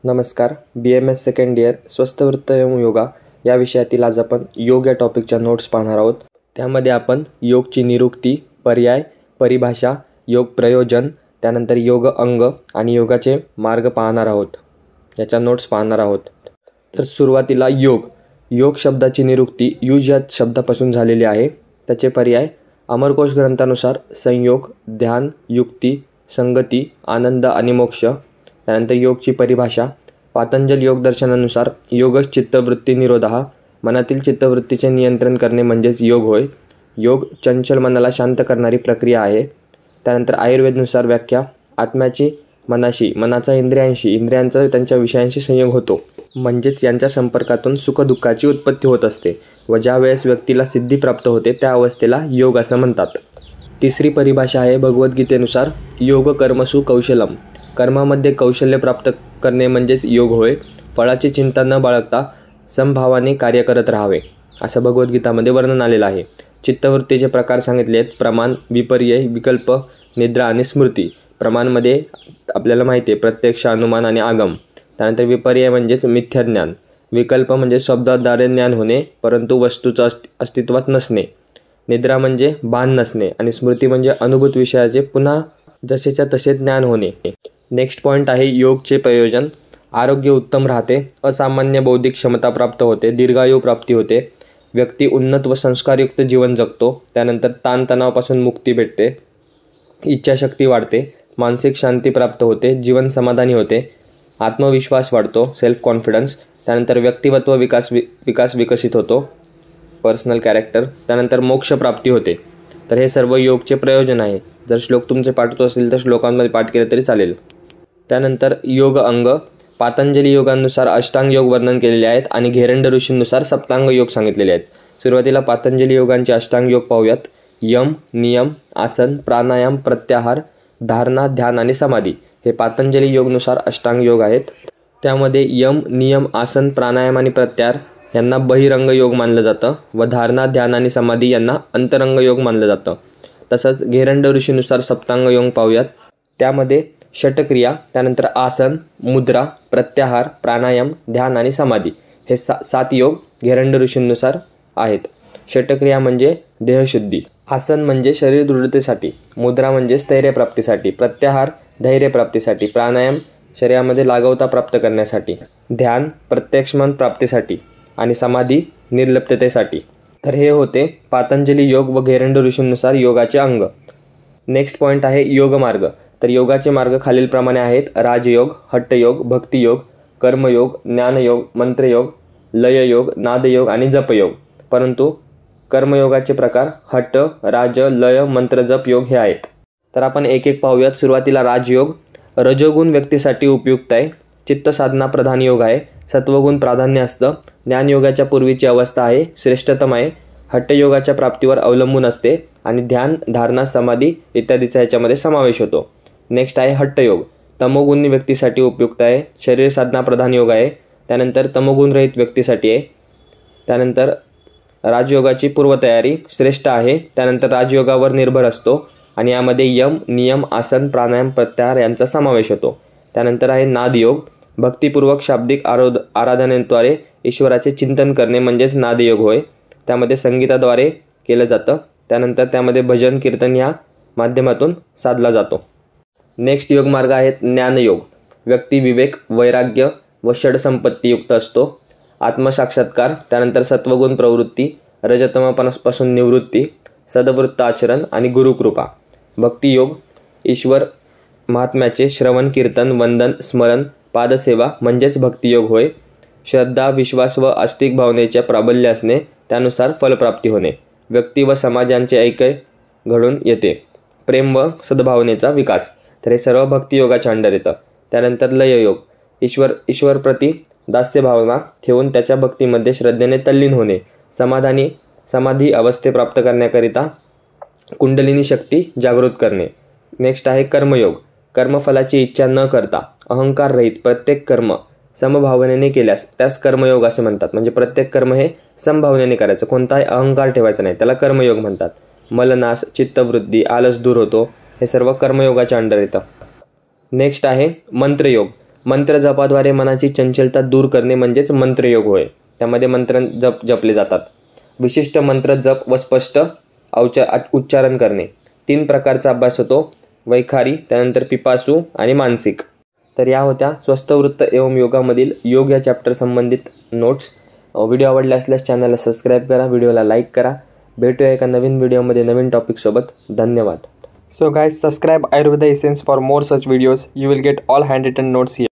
नमस्कार. BMS second year स्वस्थवृत्त एवं योगा या विषयातील आज आपण योग या टॉपिकच्या नोट्स पाहणार आहोत. त्यामध्ये आपण योगची निरुक्ती, पर्याय, परिभाषा, योग प्रयोजन, त्यानंतर योग अंग आणि योगाचे मार्ग पाहणार आहोत. याच्या नोट्स पाहणार आहोत. तर सुरुवातीला योग शब्दाची निरुक्ती युज या शब्दापासून झालेली आहे. त्याचे पर्याय अमरकोश ग्रंथानुसार संयोग, ध्यान, युक्ती, संगती, आनंद आणि मोक्ष. त्यानंतर योगची परिभाषा पातंजल योग दर्शनानुसार योगच चित्तवृत्ती निरोधः, मनातील चित्तवृत्तीचे नियंत्रण करणे म्हणजेच योग होय. योग चंचल मनाला शांत करणारी प्रक्रिया आहे. त्यानंतर आयुर्वेदनुसार व्याख्या आत्म्याची मनाशी, मनाचा इंद्रियांशी, इंद्रियांचा त्यांच्या विषयांशी संयोग होतो, म्हणजेच यांच्या संपर्कातून सुखदुःखाची उत्पत्ती होत असते व ज्या वेळेस व्यक्तीला सिद्धी प्राप्त होते त्या अवस्थेला योग असं म्हणतात. तिसरी परिभाषा आहे भगवद्गीतेनुसार योग कर्मसु कौशलम, कर्मामध्ये कौशल्य प्राप्त करणे म्हणजेच योग होय. फळाची चिंता न बाळगता समभावाने कार्य करत राहावे असं भगवद्गीतामध्ये वर्णन आलेलं आहे. चित्तवृत्तीचे प्रकार सांगितले आहेत प्रमाण, विपर्यय, विकल्प, निद्रा आणि स्मृती. प्रमाणमध्ये आपल्याला माहिती आहे प्रत्यक्ष, अनुमान आणि आगम. त्यानंतर विपर्यय म्हणजेच मिथ्याज्ञान. विकल्प म्हणजे शब्दाद्वारे ज्ञान होणे परंतु वस्तूचं अस्तित्वात नसणे. निद्रा म्हणजे भान नसणे आणि स्मृती म्हणजे अनुभूत विषयाचे पुन्हा जसेच्या तसे ज्ञान होणे. नेक्स्ट पॉईंट आहे योगचे प्रयोजन. आरोग्य उत्तम राहते, असामान्य बौद्धिक क्षमता प्राप्त होते, दीर्घायू प्राप्ती होते, व्यक्ती उन्नत व संस्कारयुक्त जीवन जगतो. त्यानंतर ताणतणावापासून मुक्ती भेटते, इच्छाशक्ती वाढते, मानसिक शांती प्राप्त होते, जीवन समाधानी होते, आत्मविश्वास वाढतो, सेल्फ कॉन्फिडन्स. त्यानंतर व्यक्तिमत्व विकास विकसित होतो, पर्सनल कॅरेक्टर. त्यानंतर मोक्ष प्राप्ती होते. तर हे सर्व योगचे प्रयोजन आहे. जर श्लोक तुमचे पाठवत असतील तर श्लोकांमध्ये पाठ केले तरी चालेल. त्यानंतर योग अंग. पातंजली योगानुसार अष्टांग योग वर्णन केलेले आहेत आणि घेरंड ऋषींनुसार सप्तांग योग सांगितलेले आहेत. सुरुवातीला पातंजली योगांचे अष्टांग योग पाहूयात. यम, नियम, आसन, प्राणायाम, प्रत्याहार, धारणा, ध्यान आणि समाधी हे पातंजली योगनुसार अष्टांग योग आहेत. त्यामध्ये यम, नियम, आसन, प्राणायाम आणि प्रत्याहार यांना बहिरंग योग मानलं जातं व धारणा, ध्यान आणि समाधी यांना अंतरंग योग मानलं जातं. तसंच घेरंड ऋषीनुसार सप्तांग योग पाहूयात. त्यामध्ये षटक्रिया, त्यानंतर आसन, मुद्रा, प्रत्याहार, प्राणायाम, ध्यान आणि समाधी हे 7 योग घेरंड ऋषींनुसार आहेत. षटक्रिया म्हणजे देहशुद्धी, आसन म्हणजे शरीर दृढतेसाठी, मुद्रा म्हणजे स्थैर्यप्राप्तीसाठी, प्रत्याहार धैर्यप्राप्तीसाठी, प्राणायाम शरीरामध्ये लागवता प्राप्त करण्यासाठी, ध्यान प्रत्यक्षमन प्राप्तीसाठी आणि समाधी निर्लिप्ततेसाठी. तर हे होते पातंजली योग व घेरंड ऋषींनुसार योगाचे अंग. नेक्स्ट पॉईंट आहे योगमार्ग. तर योगाचे मार्ग खालीलप्रमाणे आहेत. राजयोग, हठयोग, भक्तियोग, कर्मयोग, ज्ञानयोग, मंत्रयोग, लययोग, नादयोग आणि जपयोग. परंतु कर्मयोगाचे प्रकार हठ, राज, लय, मंत्र, जप योग हे आहेत. तर आपण एक एक पाहूयात. सुरुवातीला राजयोग. रजोगुण व्यक्तीसाठी उपयुक्त आहे. चित्तसाधना प्रधान योग आहे. सत्वगुण प्राधान्य असतं. ज्ञानयोगाच्या पूर्वीची अवस्था आहे, श्रेष्ठतम आहे. हठयोगाच्या प्राप्तीवर अवलंबून असते आणि ध्यान, धारणा, समाधी इत्यादीचा याच्यामध्ये समावेश होतो. नेक्स्ट आहे हठयोग. तमोगुणी व्यक्तीसाठी उपयुक्त आहे. शरीर साधना प्रधान योग आहे. त्यानंतर तमोगुणरहित व्यक्तीसाठी आहे. त्यानंतर राजयोगाची पूर्वतयारी श्रेष्ठ आहे. त्यानंतर राजयोगावर निर्भर असतो आणि यामध्ये यम, नियम, आसन, प्राणायाम, प्रत्याहार यांचा समावेश होतो. त्यानंतर आहे नादयोग. भक्तिपूर्वक शाब्दिक आराधनेद्वारे ईश्वराचे चिंतन करणे म्हणजेच नादयोग होय. त्यामध्ये संगीताद्वारे केलं जातं. त्यानंतर त्यामध्ये भजन, कीर्तन या माध्यमातून साधला जातो. नेक्स्ट योगमार्ग आहेत ज्ञानयोग. व्यक्ती विवेक, वैराग्य व षडसंपत्तीयुक्त असतो. आत्मसाक्षात्कार, त्यानंतर सत्वगुण प्रवृत्ती, रजतमापासून निवृत्ती, सदवृत्त आचरण आणि गुरुकृपा. भक्तियोग. ईश्वर महात्म्याचे श्रवण, कीर्तन, वंदन, स्मरण, पादसेवा म्हणजेच भक्तियोग होय. श्रद्धा, विश्वास व आस्तिक भावनेच्या प्राबल्य असणे, त्यानुसार फलप्राप्ती होणे. व्यक्ती व समाजांचे ऐक्य घडून येते. प्रेम व सद्भावनेचा विकास. तर हे सर्व भक्तियोगाच्या अंडर येतं. त्यानंतर लययोग. ईश्वरप्रती दास्य भावना ठेवून त्याच्या भक्तीमध्ये श्रद्धेने तल्लीन होणे. समाधी अवस्थे प्राप्त करण्याकरिता कुंडलिनी शक्ती जागृत करणे. नेक्स्ट आहे कर्मयोग. कर्मफलाची इच्छा न करता अहंकार रहित प्रत्येक कर्म समभावनेने केल्यास त्यास कर्मयोग असे म्हणतात. म्हणजे प्रत्येक कर्म हे समभावनेने करायचं, कोणताही अहंकार ठेवायचा नाही, त्याला कर्मयोग म्हणतात. मलनाश, चित्तवृत्ती, आलस दूर होतो. हे सर्व कर्मयोगाच्या अंडर येतं. नेक्स्ट आहे मंत्रयोग. मंत्र जपाद्वारे मनाची चंचलता दूर करणे म्हणजेच मंत्रयोग होय. त्यामध्ये मंत्र जपले जातात. विशिष्ट मंत्र जप व स्पष्ट उच्चारण करणे. 3 प्रकारचा अभ्यास होतो, वैखारी, त्यानंतर पिपासू आणि मानसिक. तर या होत्या स्वस्थ वृत्त एवं योगामधील योग या चॅप्टर संबंधित नोट्स. व्हिडिओ आवडला असल्यास चॅनलला सबस्क्राईब करा, व्हिडिओला लाईक करा. भेटूया एका नवीन व्हिडिओमध्ये नवीन टॉपिकसोबत. धन्यवाद. So guys, subscribe Ayurveda Essence for more such videos. You will get all handwritten notes here.